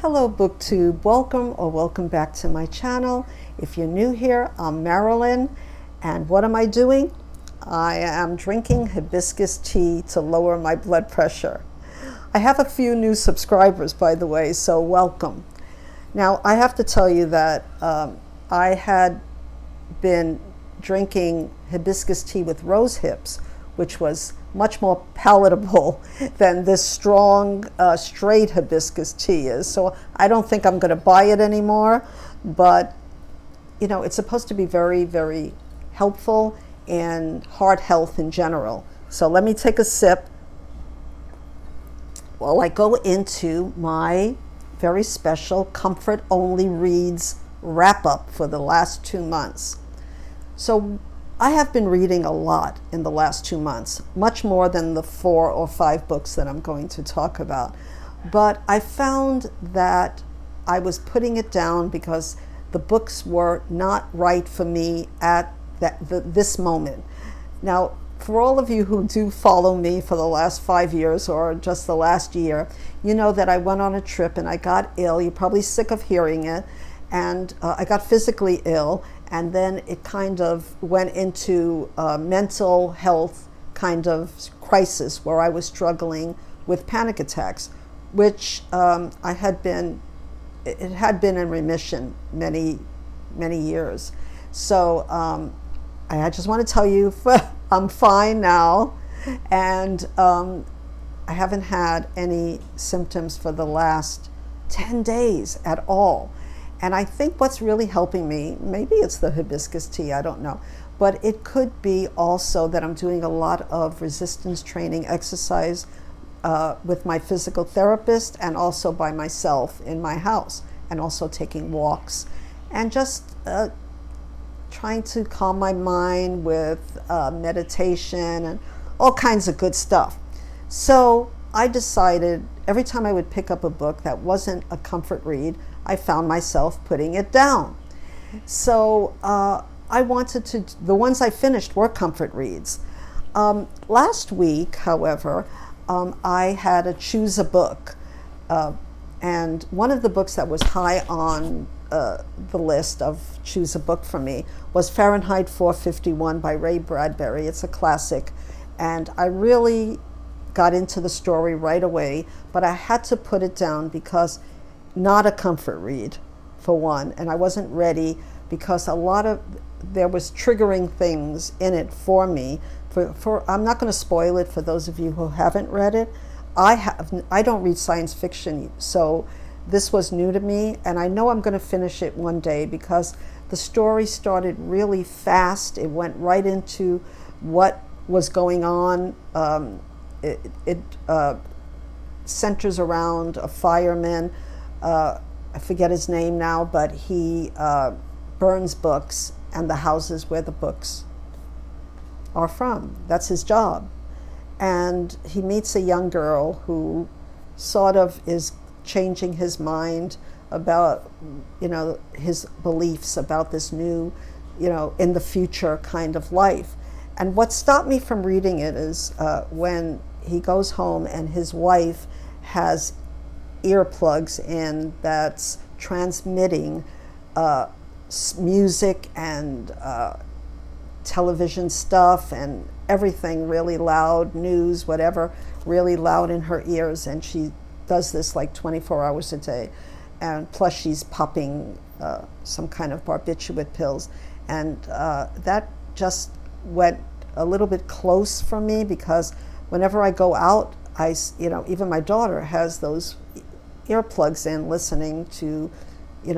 Hello Booktube, welcome back to my channel. If you're new here, I'm Marilyn, and what am I doing? I am drinking hibiscus tea to lower my blood pressure. I have a few new subscribers, by the way, so welcome. Now, I have to tell you that I had been drinking hibiscus tea with rose hips, which was much more palatable than this strong, straight hibiscus tea is. So I don't think I'm going to buy it anymore, but you know, it's supposed to be very, very helpful in heart health in general. So let me take a sip while I go into my very special Comfort Only Reads wrap-up for the last 2 months. So I have been reading a lot in the last 2 months, much more than the 4 or 5 books that I'm going to talk about. But I found that I was putting it down because the books were not right for me at this moment. Now, for all of you who do follow me for the last 5 years or just the last year, you know that I went on a trip and I got ill. You're probably sick of hearing it. And I got physically ill, and then it kind of went into a mental health kind of crisis where I was struggling with panic attacks, which it had been in remission many years. So I just want to tell you I'm fine now, and I haven't had any symptoms for the last 10 days at all. And I think what's really helping me, maybe it's the hibiscus tea, I don't know, but it could be also that I'm doing a lot of resistance training exercise with my physical therapist and also by myself in my house, and also taking walks and just trying to calm my mind with meditation and all kinds of good stuff. So I decided every time I would pick up a book that wasn't a comfort read, I found myself putting it down. So I wanted to, the ones I finished were comfort reads. Last week, however, I had to choose a book. And one of the books that was high on the list of choose a book for me was Fahrenheit 451 by Ray Bradbury. It's a classic. And I really got into the story right away, but I had to put it down because not a comfort read, for one, and I wasn't ready because there was triggering things in it for me. I'm not going to spoil it for those of you who haven't read it. I don't read science fiction, so this was new to me, and I know I'm going to finish it one day because the story started really fast. It went right into what was going on. It centers around a fireman. I forget his name now, but he burns books and the houses where the books are from. That's his job. And he meets a young girl who sort of is changing his mind about, his beliefs about this new, in the future kind of life. And what stopped me from reading it is when he goes home and his wife has earplugs in that's transmitting music and television stuff and everything really loud, news, whatever, really loud in her ears, and she does this like 24 hours a day, and plus she's popping some kind of barbiturate pills, and that just went a little bit close for me because whenever I go out, even my daughter has those earplugs in listening to,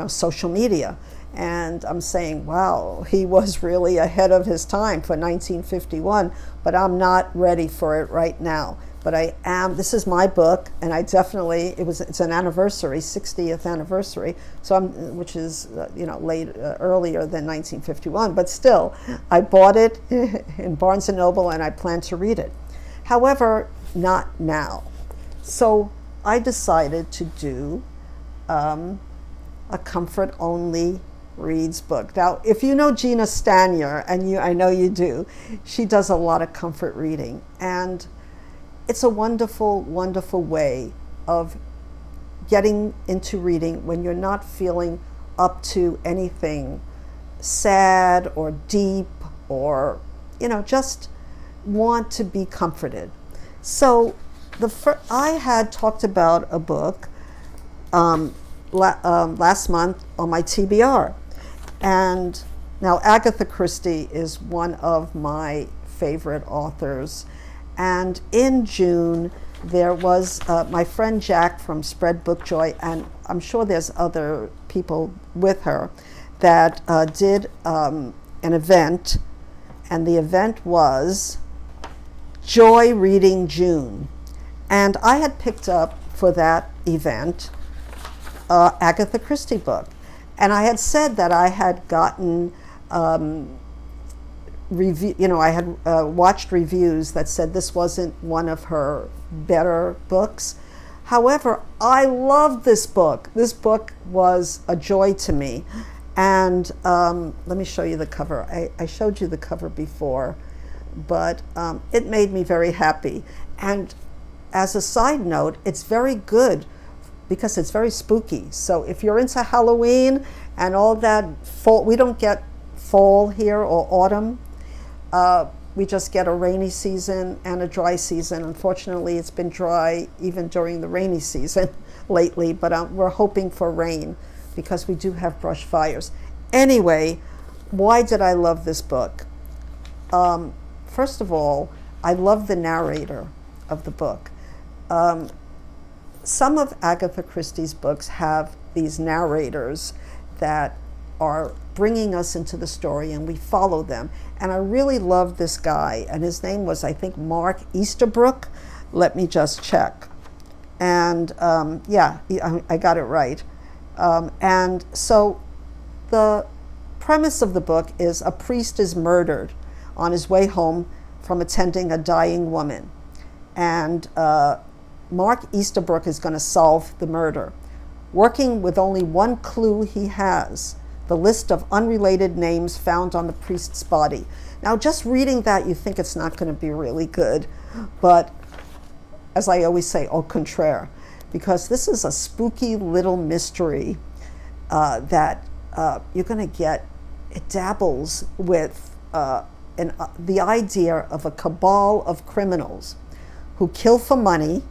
social media. And I'm saying, wow, he was really ahead of his time for 1951, but I'm not ready for it right now. But I am, this is my book, and I definitely, it's an anniversary, 60th anniversary, so which is, earlier than 1951, but still, I bought it in Barnes & Noble and I plan to read it. However, not now. So I decided to do a comfort only reads book. Now, if you know Gina Stanier, and I know you do, she does a lot of comfort reading, and it's a wonderful, wonderful way of getting into reading when you're not feeling up to anything sad or deep, or just want to be comforted. So I had talked about a book last month on my TBR, and now Agatha Christie is one of my favorite authors. And in June, there was my friend Jack from Spread Book Joy, and I'm sure there's other people with her, that did an event, and the event was Joy Reading June. And I had picked up for that event Agatha Christie book. And I had said that I had gotten I had watched reviews that said this wasn't one of her better books. However, I loved this book. This book was a joy to me. And let me show you the cover. I showed you the cover before, but it made me very happy. And as a side note, it's very good because it's very spooky. So if you're into Halloween and all that fall, we don't get fall here or autumn. We just get a rainy season and a dry season. Unfortunately, it's been dry even during the rainy season lately, but we're hoping for rain because we do have brush fires. Anyway, why did I love this book? First of all, I love the narrator of the book. Some of Agatha Christie's books have these narrators that are bringing us into the story and we follow them. And I really love this guy, and his name was, I think, Mark Easterbrook. Let me just check. And I got it right. And so the premise of the book is a priest is murdered on his way home from attending a dying woman. And Mark Easterbrook is going to solve the murder, working with only one clue he has: the list of unrelated names found on the priest's body. Now, just reading that, you think it's not going to be really good, but as I always say, au contraire, because this is a spooky little mystery that you're going to get. It dabbles with the idea of a cabal of criminals who kill for money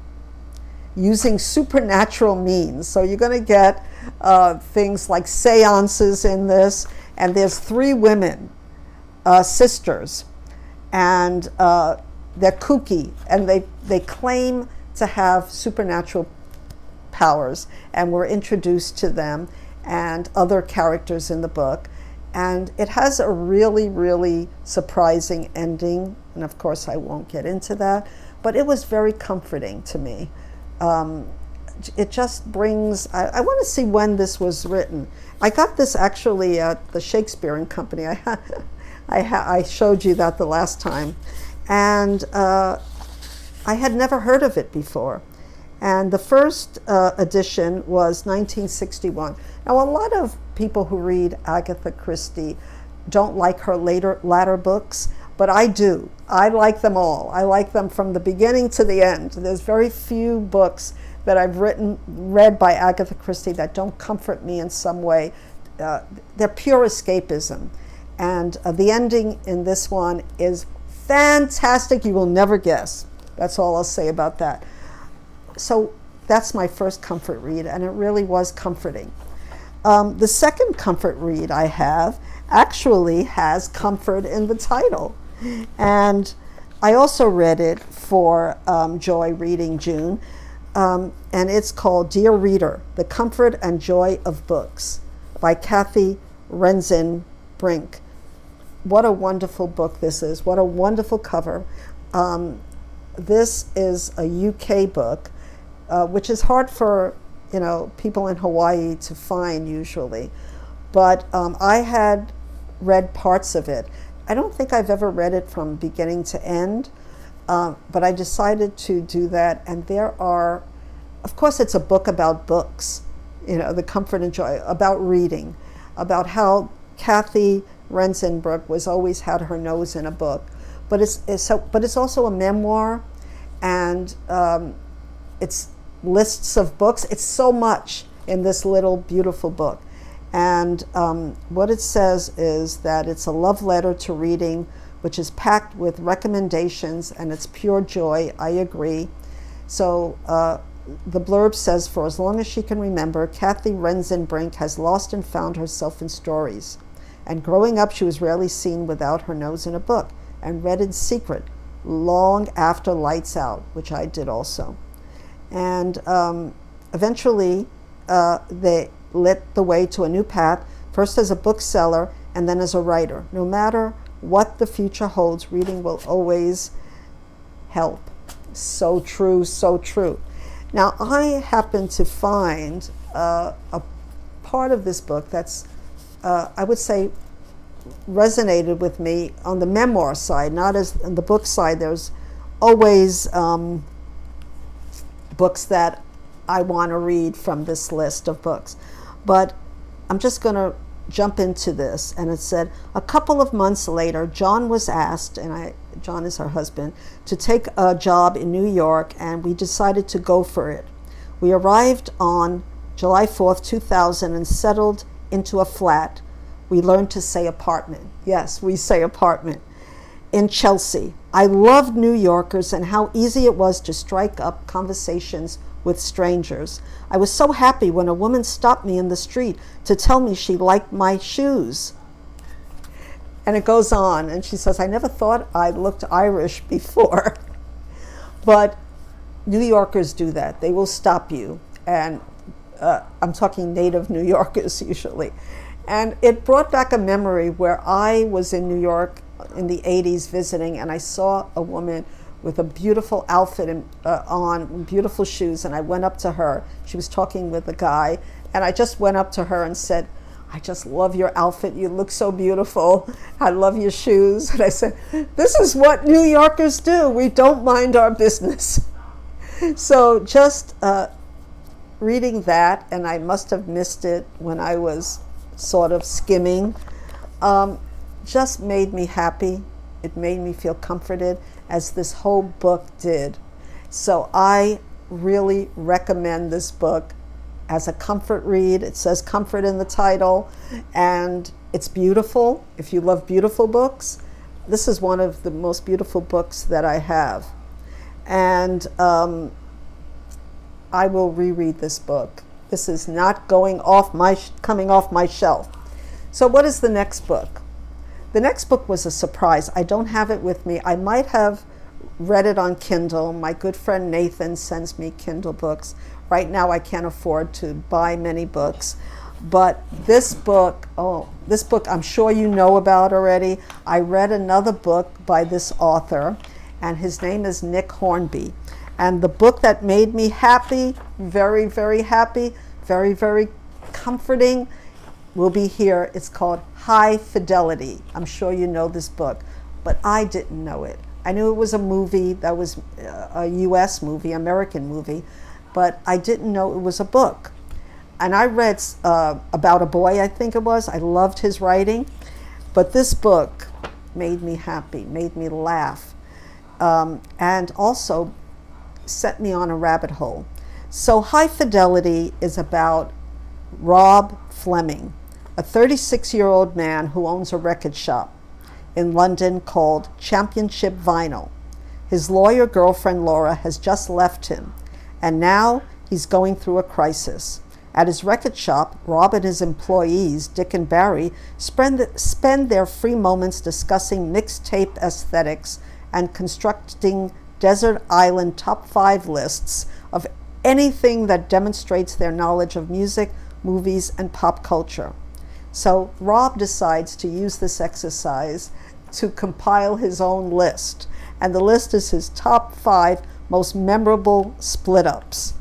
using supernatural means. So you're going to get things like seances in this, and there's 3 women, sisters, and they're kooky, and they claim to have supernatural powers, and we're introduced to them and other characters in the book. And it has a really, really surprising ending, and of course I won't get into that, but it was very comforting to me. It just brings, I want to see when this was written. I got this actually at the Shakespeare and Company. I showed you that the last time. And I had never heard of it before. And the first edition was 1961. Now, a lot of people who read Agatha Christie don't like her latter books, but I do. I like them all. I like them from the beginning to the end. There's very few books that I've read by Agatha Christie that don't comfort me in some way. They're pure escapism. And the ending in this one is fantastic. You will never guess. That's all I'll say about that. So that's my first comfort read, and it really was comforting. The second comfort read I have actually has comfort in the title. And I also read it for Joy Reading June. And it's called Dear Reader, The Comfort and Joy of Books by Cathy Rentzenbrink. What a wonderful book this is. What a wonderful cover. This is a UK book, which is hard for people in Hawaii to find usually. But I had read parts of it. I don't think I've ever read it from beginning to end, but I decided to do that. And there are, of course, it's a book about books, the comfort and joy, about reading, about how Cathy Rentzenbrink was always had her nose in a book. But it's also a memoir, and it's lists of books. It's so much in this little beautiful book. And what it says is that it's a love letter to reading, which is packed with recommendations, and it's pure joy. I agree. So the blurb says, for as long as she can remember, Cathy Rentzenbrink has lost and found herself in stories. And growing up, she was rarely seen without her nose in a book, and read in secret long after lights out, which I did also. And eventually, they lit the way to a new path, first as a bookseller and then as a writer. No matter what the future holds, reading will always help. So true, so true. Now, I happen to find a part of this book that's, I would say, resonated with me on the memoir side, not as on the book side. There's always books that I want to read from this list of books. But I'm just going to jump into this. And it said, a couple of months later, John was asked, and John is her husband, to take a job in New York, and we decided to go for it. We arrived on July 4th, 2000, and settled into a flat. We learned to say apartment. Yes, we say apartment. In Chelsea. I loved New Yorkers and how easy it was to strike up conversations with strangers. I was so happy when a woman stopped me in the street to tell me she liked my shoes. And it goes on, and she says, I never thought I looked Irish before. But New Yorkers do that. They will stop you. And I'm talking native New Yorkers usually. And it brought back a memory where I was in New York in the 80s visiting, and I saw a woman with a beautiful outfit on, beautiful shoes, and I went up to her. She was talking with a guy, and I just went up to her and said, I just love your outfit. You look so beautiful. I love your shoes. And I said, this is what New Yorkers do. We don't mind our business. So just reading that, and I must have missed it when I was sort of skimming, just made me happy. It made me feel comforted, as this whole book did. So I really recommend this book as a comfort read. It says comfort in the title, and it's beautiful. If you love beautiful books, this is one of the most beautiful books that I have. And I will reread this book. This is not coming off my shelf. So what is the next book? The next book was a surprise. I don't have it with me. I might have read it on Kindle. My good friend Nathan sends me Kindle books. Right now I can't afford to buy many books. But this book I'm sure you know about already. I read another book by this author, and his name is Nick Hornby. And the book that made me happy, very, very happy, very, very comforting, will be here. It's called High Fidelity. I'm sure you know this book, but I didn't know it. I knew it was a movie that was a US movie, American movie, but I didn't know it was a book. And I read about a boy, I think it was. I loved his writing, but this book made me happy, made me laugh, and also set me on a rabbit hole. So High Fidelity is about Rob Fleming, a 36-year-old man who owns a record shop in London called Championship Vinyl. His lawyer girlfriend Laura has just left him, and now he's going through a crisis. At his record shop, Rob and his employees, Dick and Barry, spend their free moments discussing mixtape aesthetics and constructing desert island top 5 lists of anything that demonstrates their knowledge of music, movies, and pop culture. So Rob decides to use this exercise to compile his own list. And the list is his top 5 most memorable split-ups.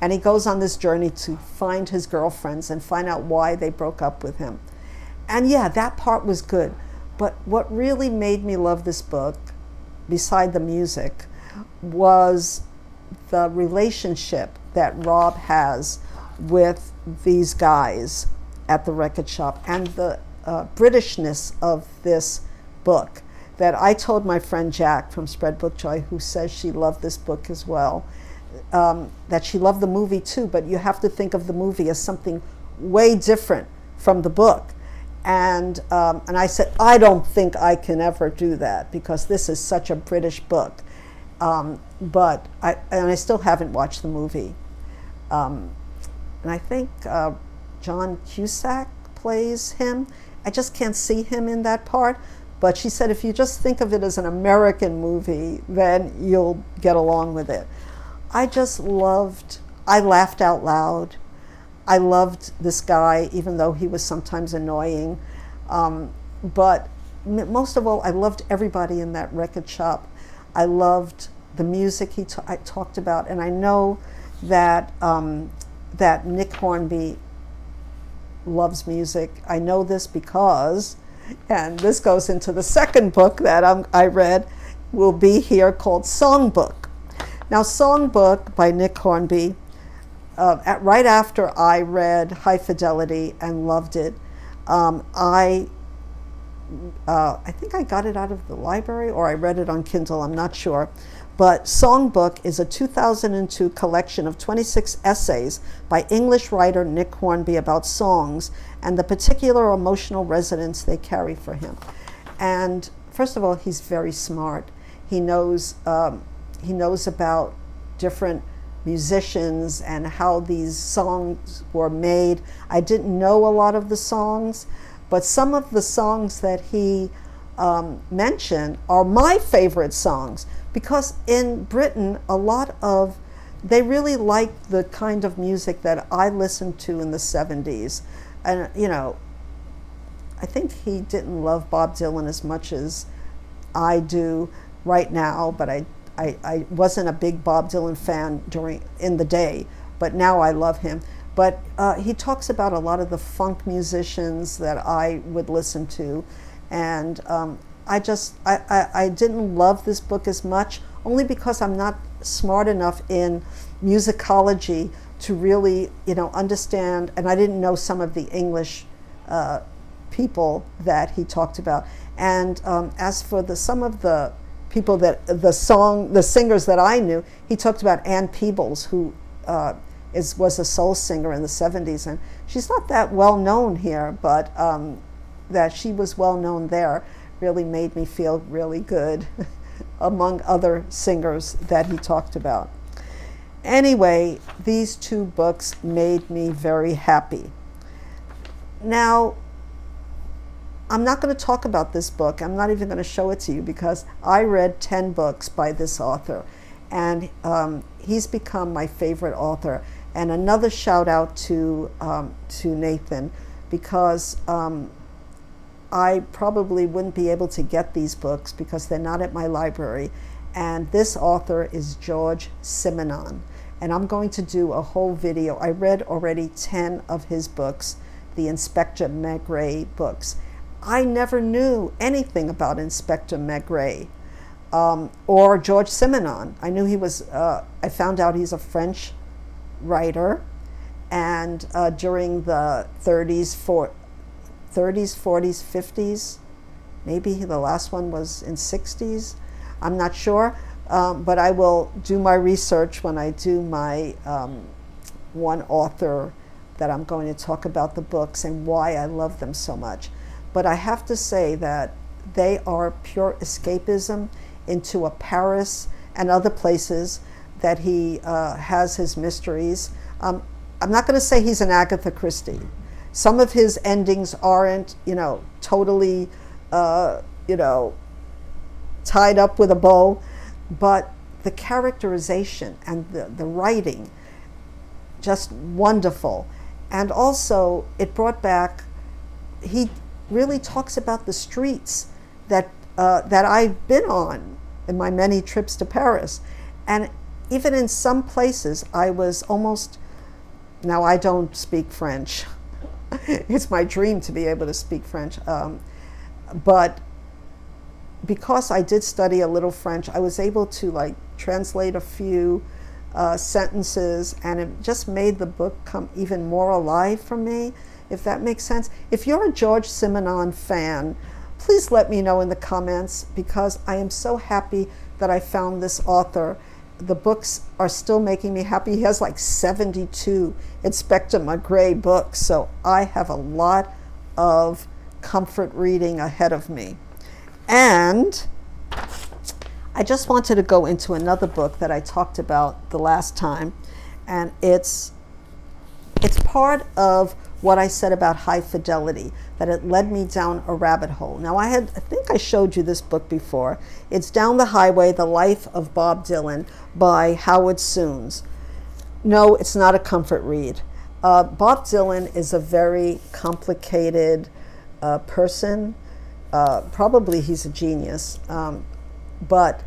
And he goes on this journey to find his girlfriends and find out why they broke up with him. And yeah, that part was good. But what really made me love this book, beside the music, was the relationship that Rob has with these guys at the record shop, and the Britishness of this book that I told my friend Jack from Spread Book Joy, who says she loved this book as well, that she loved the movie too, but you have to think of the movie as something way different from the book. And I said, I don't think I can ever do that because this is such a British book. But I still haven't watched the movie. And I think John Cusack plays him. I just can't see him in that part. But she said if you just think of it as an American movie, then you'll get along with it. I laughed out loud. I loved this guy, even though he was sometimes annoying. But most of all, I loved everybody in that record shop. I loved the music I talked about. And I know that, that Nick Hornby loves music. I know this because, and this goes into the second book that I read, will be here, called Songbook. Now, Songbook by Nick Hornby, right after I read High Fidelity and loved it, I think I got it out of the library or I read it on Kindle, I'm not sure. But Songbook is a 2002 collection of 26 essays by English writer Nick Hornby about songs and the particular emotional resonance they carry for him. And first of all, he's very smart. He knows about different musicians and how these songs were made. I didn't know a lot of the songs, but some of the songs that he mentioned are my favorite songs, because in Britain, they really like the kind of music that I listened to in the 70s. And, I think he didn't love Bob Dylan as much as I do right now, but I wasn't a big Bob Dylan fan in the day, but now I love him. But he talks about a lot of the funk musicians that I would listen to, and I didn't love this book as much, only because I'm not smart enough in musicology to really, understand, and I didn't know some of the English people that he talked about. And as for some of the people the singers that I knew, he talked about Ann Peebles, who was a soul singer in the 70s, and she's not that well known here, but that she was well known there really made me feel really good among other singers that he talked about. Anyway, these two books made me very happy. Now, I'm not going to talk about this book. I'm not even going to show it to you because I read 10 books by this author, and he's become my favorite author. And another shout out to Nathan, because I probably wouldn't be able to get these books because they're not at my library. And this author is George Simenon. And I'm going to do a whole video. I read already 10 of his books, the Inspector Maigret books. I never knew anything about Inspector Maigret or George Simenon. I knew he was, I found out he's a French writer, and during the 30s, 40s, 50s, maybe the last one was in 60s, I'm not sure, but I will do my research when I do my one author that I'm going to talk about the books and why I love them so much. But I have to say that they are pure escapism into a Paris and other places that he has his mysteries. I'm not going to say he's an Agatha Christie. Some of his endings aren't, totally, tied up with a bow, but the characterization and the writing, just wonderful. And also, it brought back, he really talks about the streets that I've been on in my many trips to Paris. And even in some places, I was almost, now I don't speak French. It's my dream to be able to speak French. But because I did study a little French, I was able to translate a few sentences, and it just made the book come even more alive for me, if that makes sense. If you're a George Simenon fan, please let me know in the comments, because I am so happy that I found this author. the books are still making me happy. He has like 72 Inspector Maigret books, so I have a lot of comfort reading ahead of me. And I just wanted to go into another book that I talked about the last time, and it's part of what I said about high fidelity, that it led me down a rabbit hole. Now, I think I showed you this book before. It's Down the Highway, The Life of Bob Dylan by Howard Sounes. No, it's not a comfort read. Bob Dylan is a very complicated person. Probably he's a genius. But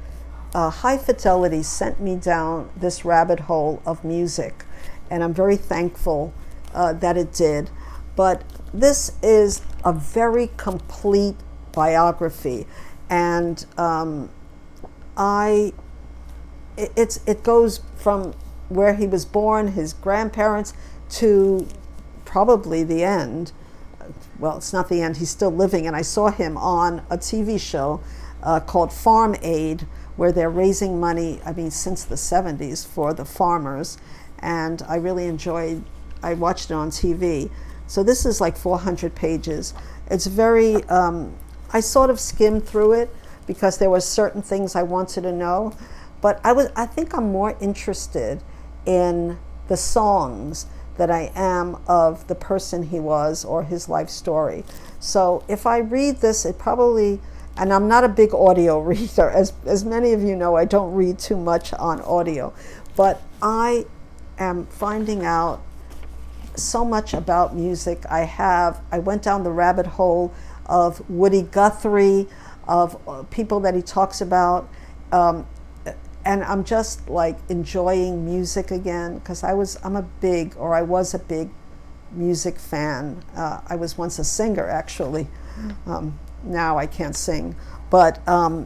high fidelity sent me down this rabbit hole of music, and I'm very thankful that it did. But this is a very complete biography, and it goes from where he was born, his grandparents, to probably the end. Well, it's not the end, he's still living, and I saw him on a TV show called Farm Aid, where they're raising money, since the 70s, for the farmers, and I really I watched it on TV. So this is like 400 pages. It's very, I sort of skimmed through it because there were certain things I wanted to know, but I think I'm more interested in the songs that I am of the person he was or his life story. So if I read this, it probably, and I'm not a big audio reader, as many of you know, I don't read too much on audio, but I am finding out so much about music. I went down the rabbit hole of Woody Guthrie, of people that he talks about, and I'm just like enjoying music again, because I was a big music fan. I was once a singer, actually. Now I can't sing, but I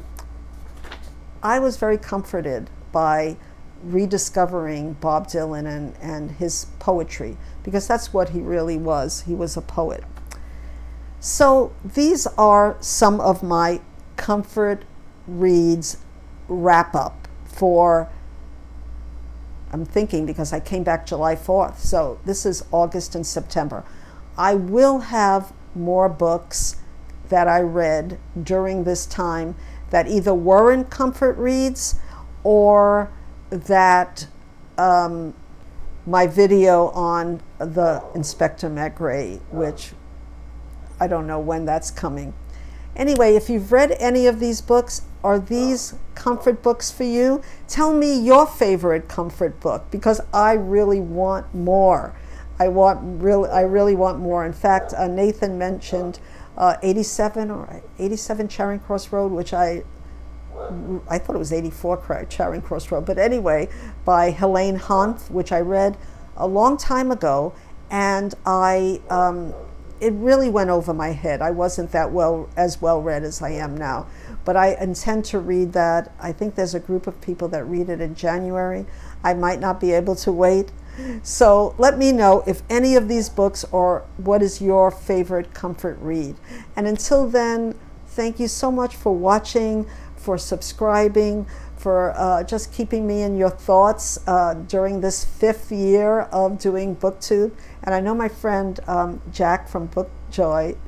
was very comforted by rediscovering Bob Dylan and his poetry, because that's what he really was. He was a poet. So these are some of my comfort reads wrap up for, I'm thinking, because I came back July 4th, so this is August and September. I will have more books that I read during this time that either weren't comfort reads or that my video on the Inspector Maigret, which I don't know when that's coming. Anyway, if you've read any of these books, are these comfort books for you? Tell me your favorite comfort book, because I really want more. I really want more. In fact, Nathan mentioned 87 Charing Cross Road, which I thought it was 84 Charing Cross Road, but anyway, by Helene Hanff, which I read a long time ago, and it really went over my head. I wasn't as well read as I am now, but I intend to read that. I think there's a group of people that read it in January. I might not be able to wait. So let me know if any of these books, or what is your favorite comfort read. And until then, thank you so much for watching, for subscribing, for just keeping me in your thoughts during this 5th year of doing BookTube. And I know my friend Jack from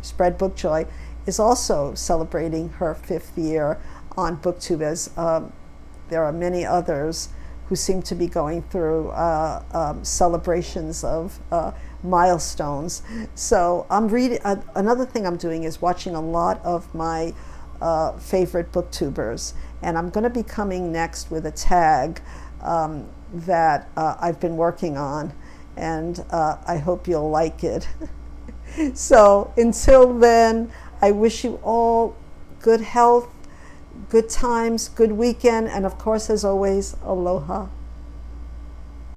Spread Book Joy, is also celebrating her 5th year on BookTube, as there are many others who seem to be going through celebrations of milestones. So I'm reading, another thing I'm doing is watching a lot of my favorite booktubers, and I'm going to be coming next with a tag that I've been working on, and I hope you'll like it. So until then, I wish you all good health, good times, good weekend, and of course, as always, aloha.